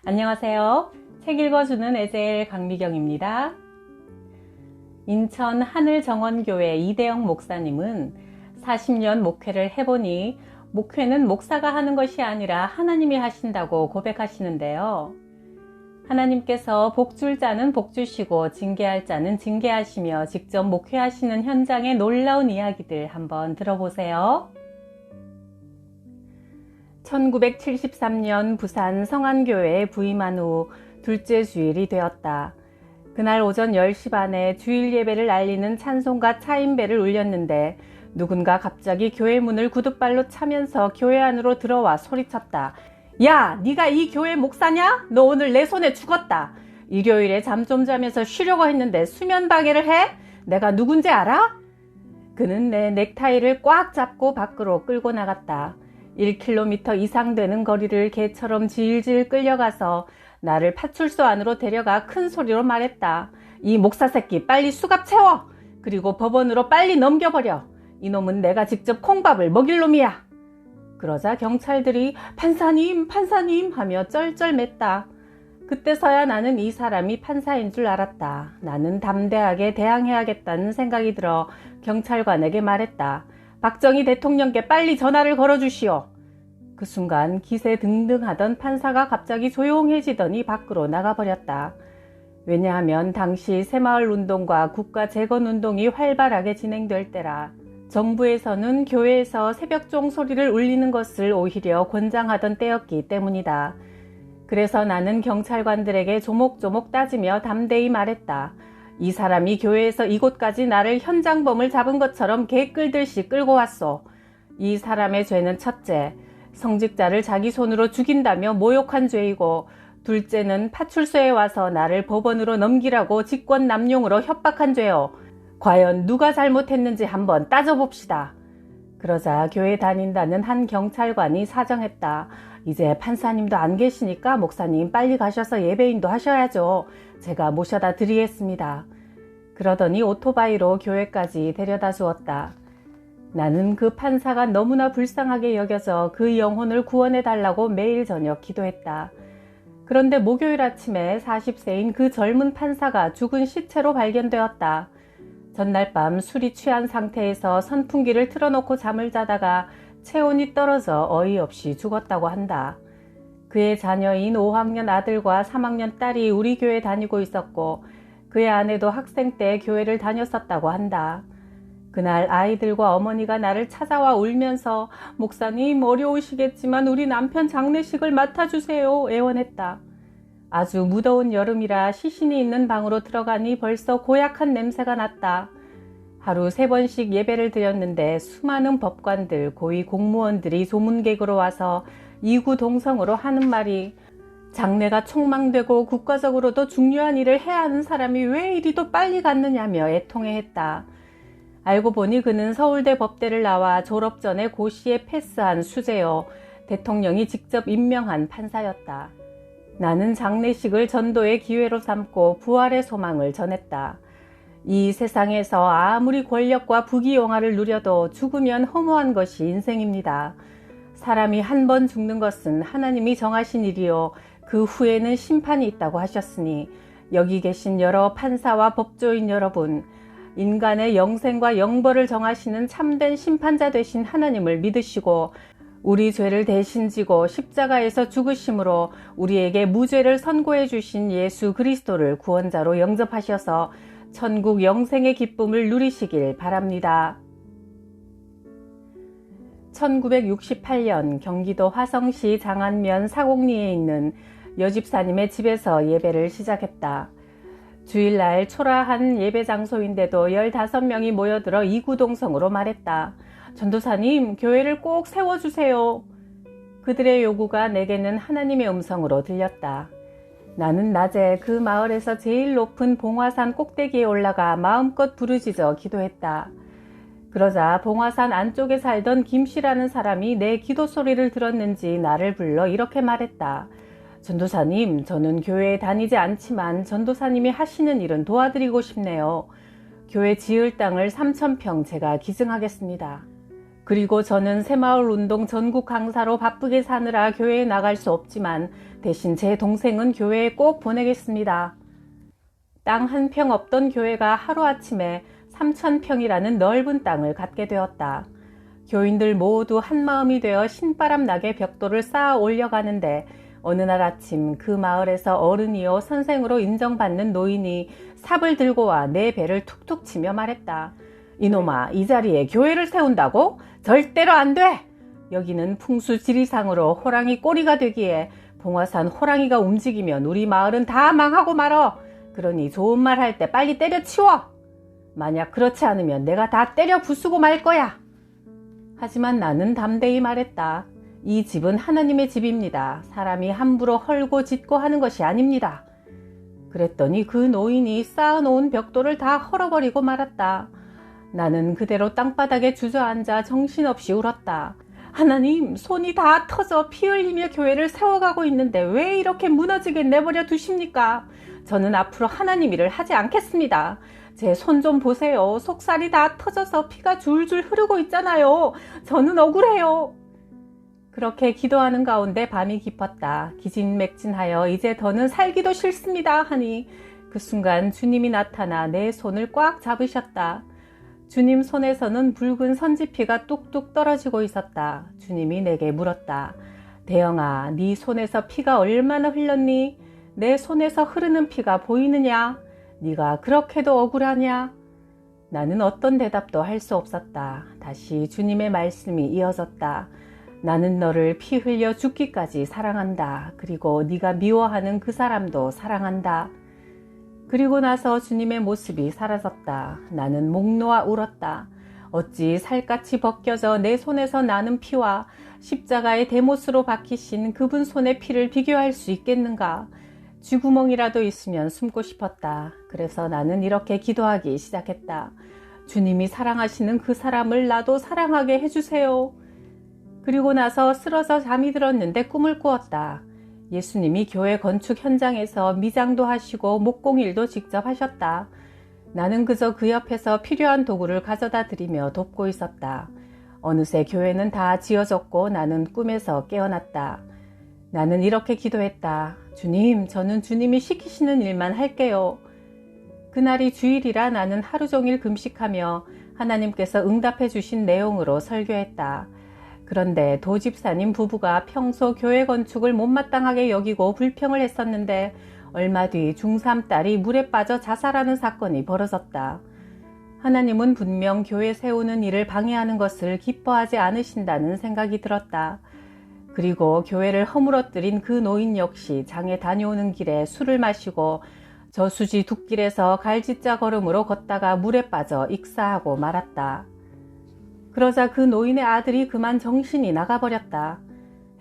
안녕하세요. 책 읽어주는 에젤 강미경입니다. 인천 하늘정원교회 이대영 목사님은 40년 목회를 해보니 목회는 목사가 하는 것이 아니라 하나님이 하신다고 고백하시는데요. 하나님께서 복줄 자는 복주시고 징계할 자는 징계하시며 직접 목회하시는 현장의 놀라운 이야기들 한번 들어보세요. 1973년 부산 성안교회에 부임한 후 둘째 주일이 되었다. 그날 오전 10시 반에 주일 예배를 알리는 찬송가 차임배를 울렸는데 누군가 갑자기 교회 문을 구둣발로 차면서 교회 안으로 들어와 소리쳤다. 야, 네가 이 교회 목사냐? 너 오늘 내 손에 죽었다. 일요일에 잠 좀 자면서 쉬려고 했는데 수면 방해를 해? 내가 누군지 알아? 그는 내 넥타이를 꽉 잡고 밖으로 끌고 나갔다. 1km 이상 되는 거리를 개처럼 질질 끌려가서 나를 파출소 안으로 데려가 큰 소리로 말했다. 이 목사 새끼 빨리 수갑 채워! 그리고 법원으로 빨리 넘겨버려! 이놈은 내가 직접 콩밥을 먹일 놈이야! 그러자 경찰들이 판사님 하며 쩔쩔맸다. 그때서야 나는 이 사람이 판사인 줄 알았다. 나는 담대하게 대항해야겠다는 생각이 들어 경찰관에게 말했다. 박정희 대통령께 빨리 전화를 걸어주시오. 그 순간 기세 등등하던 판사가 갑자기 조용해지더니 밖으로 나가버렸다. 왜냐하면 당시 새마을 운동과 국가 재건 운동이 활발하게 진행될 때라 정부에서는 교회에서 새벽종 소리를 울리는 것을 오히려 권장하던 때였기 때문이다. 그래서 나는 경찰관들에게 조목조목 따지며 담대히 말했다. 이 사람이 교회에서 이곳까지 나를 현장범을 잡은 것처럼 개 끌듯이 끌고 왔소. 이 사람의 죄는 첫째, 성직자를 자기 손으로 죽인다며 모욕한 죄이고, 둘째는 파출소에 와서 나를 법원으로 넘기라고 직권남용으로 협박한 죄요. 과연 누가 잘못했는지 한번 따져봅시다. 그러자 교회 다닌다는 한 경찰관이 사정했다. 이제 판사님도 안 계시니까 목사님 빨리 가셔서 예배인도 하셔야죠. 제가 모셔다 드리겠습니다. 그러더니 오토바이로 교회까지 데려다 주었다. 나는 그 판사가 너무나 불쌍하게 여겨져 그 영혼을 구원해 달라고 매일 저녁 기도했다. 그런데 목요일 아침에 40세인 그 젊은 판사가 죽은 시체로 발견되었다. 전날 밤 술이 취한 상태에서 선풍기를 틀어놓고 잠을 자다가 체온이 떨어져 어이없이 죽었다고 한다. 그의 자녀인 5학년 아들과 3학년 딸이 우리 교회 다니고 있었고 그의 아내도 학생 때 교회를 다녔었다고 한다. 그날 아이들과 어머니가 나를 찾아와 울면서 목사님 어려우시겠지만 우리 남편 장례식을 맡아주세요 애원했다. 아주 무더운 여름이라 시신이 있는 방으로 들어가니 벌써 고약한 냄새가 났다. 하루 3번씩 예배를 드렸는데 수많은 법관들, 고위 공무원들이 조문객으로 와서 이구동성으로 하는 말이 장래가 촉망되고 국가적으로도 중요한 일을 해야 하는 사람이 왜 이리도 빨리 갔느냐며 애통해했다. 알고 보니 그는 서울대 법대를 나와 졸업 전에 고시에 패스한 수재여 대통령이 직접 임명한 판사였다. 나는 장례식을 전도의 기회로 삼고 부활의 소망을 전했다. 이 세상에서 아무리 권력과 부귀영화를 누려도 죽으면 허무한 것이 인생입니다. 사람이 한 번 죽는 것은 하나님이 정하신 일이요 그 후에는 심판이 있다고 하셨으니 여기 계신 여러 판사와 법조인 여러분, 인간의 영생과 영벌을 정하시는 참된 심판자 되신 하나님을 믿으시고 우리 죄를 대신 지고 십자가에서 죽으심으로 우리에게 무죄를 선고해 주신 예수 그리스도를 구원자로 영접하셔서 천국 영생의 기쁨을 누리시길 바랍니다. 1968년 경기도 화성시 장안면 사곡리에 있는 여집사님의 집에서 예배를 시작했다. 주일날 초라한 예배 장소인데도 15명이 모여들어 이구동성으로 말했다. 전도사님, 교회를 꼭 세워주세요. 그들의 요구가 내게는 하나님의 음성으로 들렸다. 나는 낮에 그 마을에서 제일 높은 봉화산 꼭대기에 올라가 마음껏 부르짖어 기도했다. 그러자 봉화산 안쪽에 살던 김씨라는 사람이 내 기도 소리를 들었는지 나를 불러 이렇게 말했다. 전도사님, 저는 교회에 다니지 않지만 전도사님이 하시는 일은 도와드리고 싶네요. 교회 지을 땅을 3,000평 제가 기증하겠습니다. 그리고 저는 새마을 운동 전국 강사로 바쁘게 사느라 교회에 나갈 수 없지만 대신 제 동생은 교회에 꼭 보내겠습니다. 땅 한 평 없던 교회가 하루아침에 3,000평이라는 넓은 땅을 갖게 되었다. 교인들 모두 한마음이 되어 신바람 나게 벽돌을 쌓아 올려가는데 어느 날 아침 그 마을에서 어른이요 선생으로 인정받는 노인이 삽을 들고 와 내 배를 툭툭 치며 말했다. 이놈아, 이 자리에 교회를 세운다고? 절대로 안 돼! 여기는 풍수지리상으로 호랑이 꼬리가 되기에 봉화산 호랑이가 움직이면 우리 마을은 다 망하고 말어. 그러니 좋은 말 할 때 빨리 때려치워. 만약 그렇지 않으면 내가 다 때려 부수고 말 거야. 하지만 나는 담대히 말했다. 이 집은 하나님의 집입니다. 사람이 함부로 헐고 짓고 하는 것이 아닙니다. 그랬더니 그 노인이 쌓아놓은 벽돌을 다 헐어버리고 말았다. 나는 그대로 땅바닥에 주저앉아 정신없이 울었다. 하나님, 손이 다 터져 피 흘리며 교회를 세워가고 있는데 왜 이렇게 무너지게 내버려 두십니까? 저는 앞으로 하나님 일을 하지 않겠습니다. 제 손 좀 보세요. 속살이 다 터져서 피가 줄줄 흐르고 있잖아요. 저는 억울해요. 그렇게 기도하는 가운데 밤이 깊었다. 기진맥진하여 이제 더는 살기도 싫습니다 하니 그 순간 주님이 나타나 내 손을 꽉 잡으셨다. 주님 손에서는 붉은 선지피가 뚝뚝 떨어지고 있었다. 주님이 내게 물었다. 대영아, 네 손에서 피가 얼마나 흘렀니? 내 손에서 흐르는 피가 보이느냐? 네가 그렇게도 억울하냐? 나는 어떤 대답도 할 수 없었다. 다시 주님의 말씀이 이어졌다. 나는 너를 피 흘려 죽기까지 사랑한다. 그리고 네가 미워하는 그 사람도 사랑한다. 그리고 나서 주님의 모습이 사라졌다. 나는 목 놓아 울었다. 어찌 살갗이 벗겨져 내 손에서 나는 피와 십자가의 대못으로 박히신 그분 손의 피를 비교할 수 있겠는가? 쥐구멍이라도 있으면 숨고 싶었다. 그래서 나는 이렇게 기도하기 시작했다. 주님이 사랑하시는 그 사람을 나도 사랑하게 해주세요. 그리고 나서 쓰러져 잠이 들었는데 꿈을 꾸었다. 예수님이 교회 건축 현장에서 미장도 하시고 목공일도 직접 하셨다. 나는 그저 그 옆에서 필요한 도구를 가져다 드리며 돕고 있었다. 어느새 교회는 다 지어졌고 나는 꿈에서 깨어났다. 나는 이렇게 기도했다. 주님, 저는 주님이 시키시는 일만 할게요. 그날이 주일이라 나는 하루 종일 금식하며 하나님께서 응답해 주신 내용으로 설교했다. 그런데 도집사님 부부가 평소 교회 건축을 못마땅하게 여기고 불평을 했었는데 얼마 뒤 중3 딸이 물에 빠져 자살하는 사건이 벌어졌다. 하나님은 분명 교회 세우는 일을 방해하는 것을 기뻐하지 않으신다는 생각이 들었다. 그리고 교회를 허물어뜨린 그 노인 역시 장에 다녀오는 길에 술을 마시고 저수지 둑길에서 갈지자 걸음으로 걷다가 물에 빠져 익사하고 말았다. 그러자 그 노인의 아들이 그만 정신이 나가버렸다.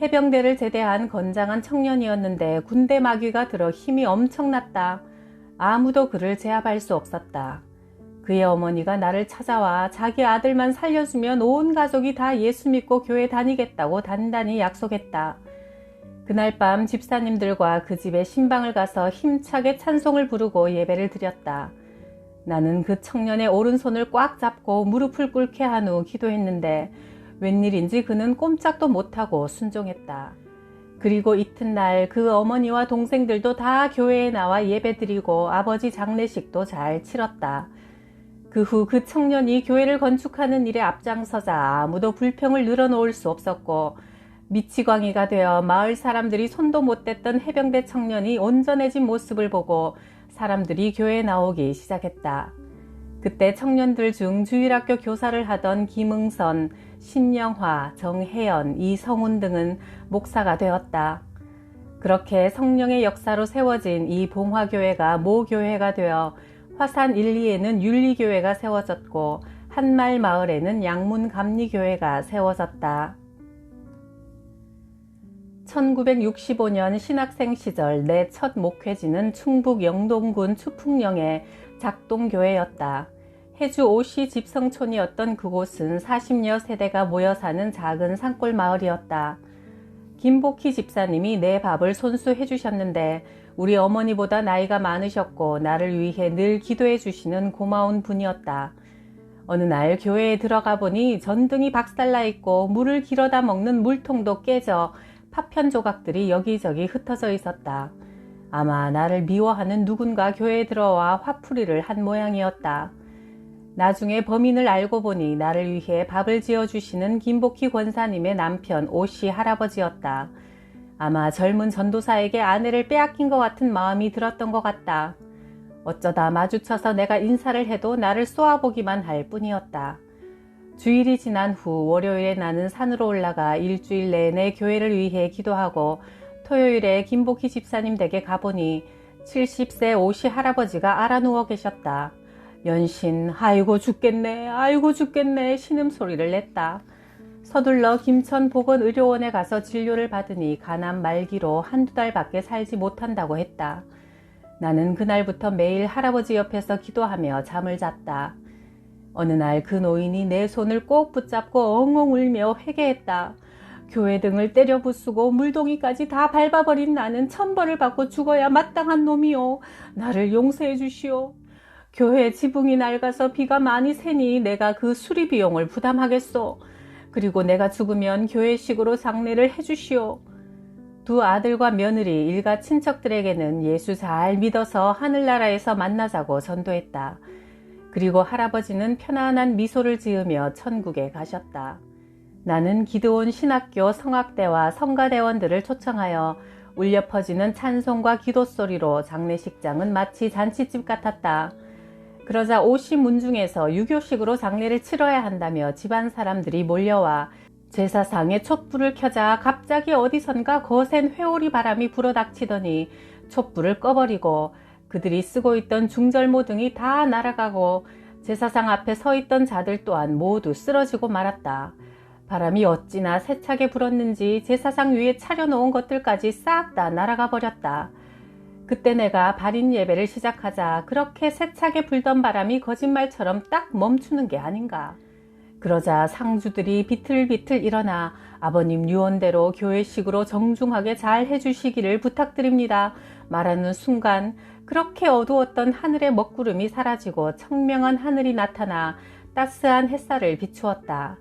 해병대를 제대한 건장한 청년이었는데 군대 마귀가 들어 힘이 엄청났다. 아무도 그를 제압할 수 없었다. 그의 어머니가 나를 찾아와 자기 아들만 살려주면 온 가족이 다 예수 믿고 교회 다니겠다고 단단히 약속했다. 그날 밤 집사님들과 그 집에 신방을 가서 힘차게 찬송을 부르고 예배를 드렸다. 나는 그 청년의 오른손을 꽉 잡고 무릎을 꿇게 한 후 기도했는데 웬일인지 그는 꼼짝도 못하고 순종했다. 그리고 이튿날 그 어머니와 동생들도 다 교회에 나와 예배드리고 아버지 장례식도 잘 치렀다. 그 후 그 청년이 교회를 건축하는 일에 앞장서자 아무도 불평을 늘어놓을 수 없었고 미치광이가 되어 마을 사람들이 손도 못 댔던 해병대 청년이 온전해진 모습을 보고 사람들이 교회에 나오기 시작했다. 그때 청년들 중 주일학교 교사를 하던 김응선, 신영화, 정혜연, 이성훈 등은 목사가 되었다. 그렇게 성령의 역사로 세워진 이 봉화교회가 모교회가 되어 화산 1, 2에는 윤리교회가 세워졌고 한말 마을에는 양문감리교회가 세워졌다. 1965년 신학생 시절 내 첫 목회지는 충북 영동군 추풍령의 작동교회였다. 해주 오시 집성촌이었던 그곳은 40여 세대가 모여 사는 작은 산골 마을이었다. 김복희 집사님이 내 밥을 손수해 주셨는데 우리 어머니보다 나이가 많으셨고 나를 위해 늘 기도해 주시는 고마운 분이었다. 어느 날 교회에 들어가 보니 전등이 박살나 있고 물을 길어다 먹는 물통도 깨져 파편 조각들이 여기저기 흩어져 있었다. 아마 나를 미워하는 누군가 교회에 들어와 화풀이를 한 모양이었다. 나중에 범인을 알고 보니 나를 위해 밥을 지어주시는 김복희 권사님의 남편 오씨 할아버지였다. 아마 젊은 전도사에게 아내를 빼앗긴 것 같은 마음이 들었던 것 같다. 어쩌다 마주쳐서 내가 인사를 해도 나를 쏘아보기만 할 뿐이었다. 주일이 지난 후 월요일에 나는 산으로 올라가 일주일 내내 교회를 위해 기도하고 토요일에 김복희 집사님 댁에 가보니 70세 오씨 할아버지가 알아 누워 계셨다. 연신 아이고 죽겠네 신음소리를 냈다. 서둘러 김천보건의료원에 가서 진료를 받으니 간암 말기로 한두 달밖에 살지 못한다고 했다. 나는 그날부터 매일 할아버지 옆에서 기도하며 잠을 잤다. 어느 날 그 노인이 내 손을 꼭 붙잡고 엉엉 울며 회개했다. 교회 등을 때려 부수고 물동이까지 다 밟아버린 나는 천벌을 받고 죽어야 마땅한 놈이요. 나를 용서해 주시오. 교회 지붕이 낡아서 비가 많이 새니 내가 그 수리 비용을 부담하겠소. 그리고 내가 죽으면 교회식으로 장례를 해주시오. 두 아들과 며느리, 일가 친척들에게는 예수 잘 믿어서 하늘나라에서 만나자고 전도했다. 그리고 할아버지는 편안한 미소를 지으며 천국에 가셨다. 나는 기드온 신학교 성악대와 성가대원들을 초청하여 울려 퍼지는 찬송과 기도 소리로 장례식장은 마치 잔치집 같았다. 그러자 오씨 문중에서 유교식으로 장례를 치러야 한다며 집안 사람들이 몰려와 제사상에 촛불을 켜자 갑자기 어디선가 거센 회오리 바람이 불어닥치더니 촛불을 꺼버리고 그들이 쓰고 있던 중절모 등이 다 날아가고 제사상 앞에 서 있던 자들 또한 모두 쓰러지고 말았다. 바람이 어찌나 세차게 불었는지 제사상 위에 차려놓은 것들까지 싹 다 날아가 버렸다. 그때 내가 발인 예배를 시작하자 그렇게 세차게 불던 바람이 거짓말처럼 딱 멈추는 게 아닌가. 그러자 상주들이 비틀비틀 일어나 아버님 유언대로 교회식으로 정중하게 잘 해주시기를 부탁드립니다. 말하는 순간 그렇게 어두웠던 하늘의 먹구름이 사라지고 청명한 하늘이 나타나 따스한 햇살을 비추었다.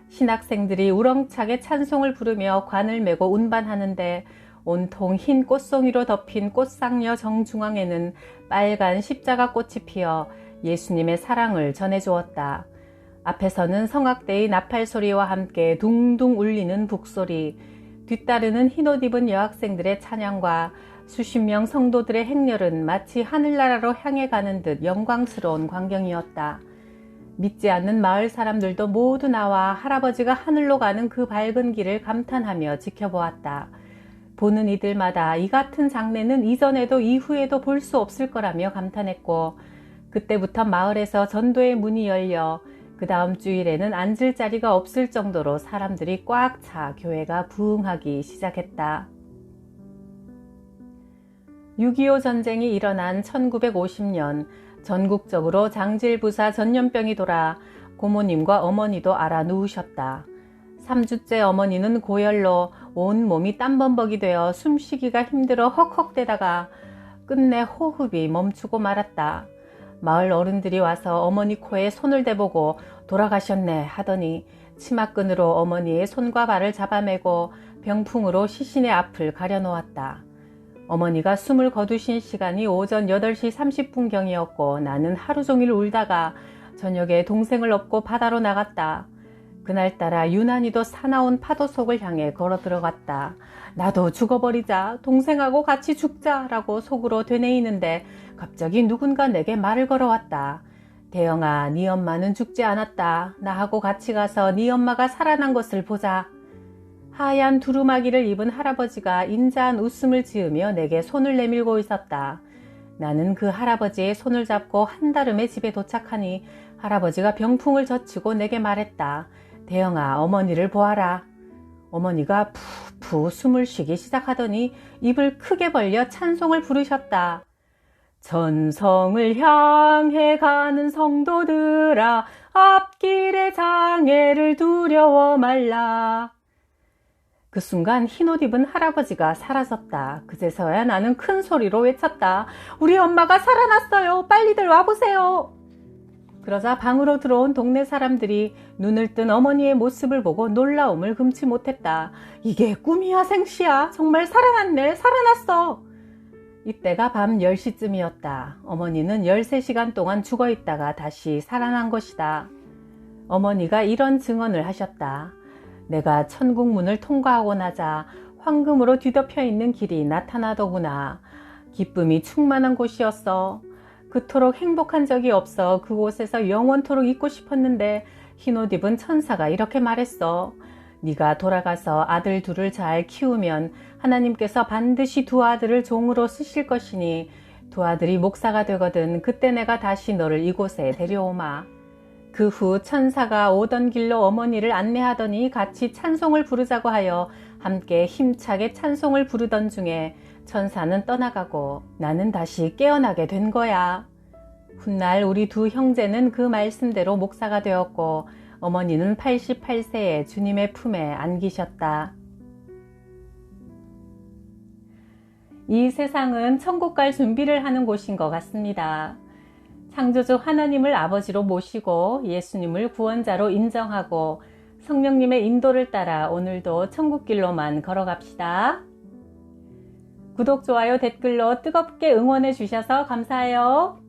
신학생들이 우렁차게 찬송을 부르며 관을 메고 운반하는데 온통 흰 꽃송이로 덮인 꽃상려 정중앙에는 빨간 십자가 꽃이 피어 예수님의 사랑을 전해주었다. 앞에서는 성악대의 나팔 소리와 함께 둥둥 울리는 북소리, 뒤따르는 흰옷 입은 여학생들의 찬양과 수십 명 성도들의 행렬은 마치 하늘나라로 향해 가는 듯 영광스러운 광경이었다. 믿지 않는 마을 사람들도 모두 나와 할아버지가 하늘로 가는 그 밝은 길을 감탄하며 지켜보았다. 보는 이들마다 이 같은 장례는 이전에도 이후에도 볼 수 없을 거라며 감탄했고 그때부터 마을에서 전도의 문이 열려 그 다음 주일에는 앉을 자리가 없을 정도로 사람들이 꽉 차 교회가 부흥하기 시작했다. 6.25 전쟁이 일어난 1950년 전국적으로 장질부사 전염병이 돌아 고모님과 어머니도 알아 누우셨다. 3주째 어머니는 고열로 온 몸이 땀범벅이 되어 숨쉬기가 힘들어 헉헉대다가 끝내 호흡이 멈추고 말았다. 마을 어른들이 와서 어머니 코에 손을 대보고 돌아가셨네 하더니 치마끈으로 어머니의 손과 발을 잡아매고 병풍으로 시신의 앞을 가려놓았다. 어머니가 숨을 거두신 시간이 오전 8시 30분경이었고 나는 하루 종일 울다가 저녁에 동생을 업고 바다로 나갔다. 그날따라 유난히도 사나운 파도 속을 향해 걸어 들어갔다. 나도 죽어버리자, 동생하고 같이 죽자라고 속으로 되뇌이는데 갑자기 누군가 내게 말을 걸어왔다. 대영아, 네 엄마는 죽지 않았다. 나하고 같이 가서 네 엄마가 살아난 것을 보자. 하얀 두루마기를 입은 할아버지가 인자한 웃음을 지으며 내게 손을 내밀고 있었다. 나는 그 할아버지의 손을 잡고 한달음에 집에 도착하니 할아버지가 병풍을 젖히고 내게 말했다. 대영아, 어머니를 보아라. 어머니가 푸푸 숨을 쉬기 시작하더니 입을 크게 벌려 찬송을 부르셨다. 전성을 향해 가는 성도들아, 앞길의 장애를 두려워 말라. 그 순간 흰옷 입은 할아버지가 사라졌다. 그제서야 나는 큰 소리로 외쳤다. 우리 엄마가 살아났어요. 빨리들 와보세요. 그러자 방으로 들어온 동네 사람들이 눈을 뜬 어머니의 모습을 보고 놀라움을 금치 못했다. 이게 꿈이야 생시야? 정말 살아났네. 살아났어. 이때가 밤 10시쯤이었다. 어머니는 13시간 동안 죽어있다가 다시 살아난 것이다. 어머니가 이런 증언을 하셨다. 내가 천국문을 통과하고 나자 황금으로 뒤덮여 있는 길이 나타나더구나. 기쁨이 충만한 곳이었어. 그토록 행복한 적이 없어 그곳에서 영원토록 있고 싶었는데 흰옷 입은 천사가 이렇게 말했어. 네가 돌아가서 아들 둘을 잘 키우면 하나님께서 반드시 두 아들을 종으로 쓰실 것이니 두 아들이 목사가 되거든 그때 내가 다시 너를 이곳에 데려오마. 그 후 천사가 오던 길로 어머니를 안내하더니 같이 찬송을 부르자고 하여 함께 힘차게 찬송을 부르던 중에 천사는 떠나가고 나는 다시 깨어나게 된 거야. 훗날 우리 두 형제는 그 말씀대로 목사가 되었고 어머니는 88세에 주님의 품에 안기셨다. 이 세상은 천국 갈 준비를 하는 곳인 것 같습니다. 창조주 하나님을 아버지로 모시고 예수님을 구원자로 인정하고 성령님의 인도를 따라 오늘도 천국길로만 걸어갑시다. 구독, 좋아요, 댓글로 뜨겁게 응원해 주셔서 감사해요.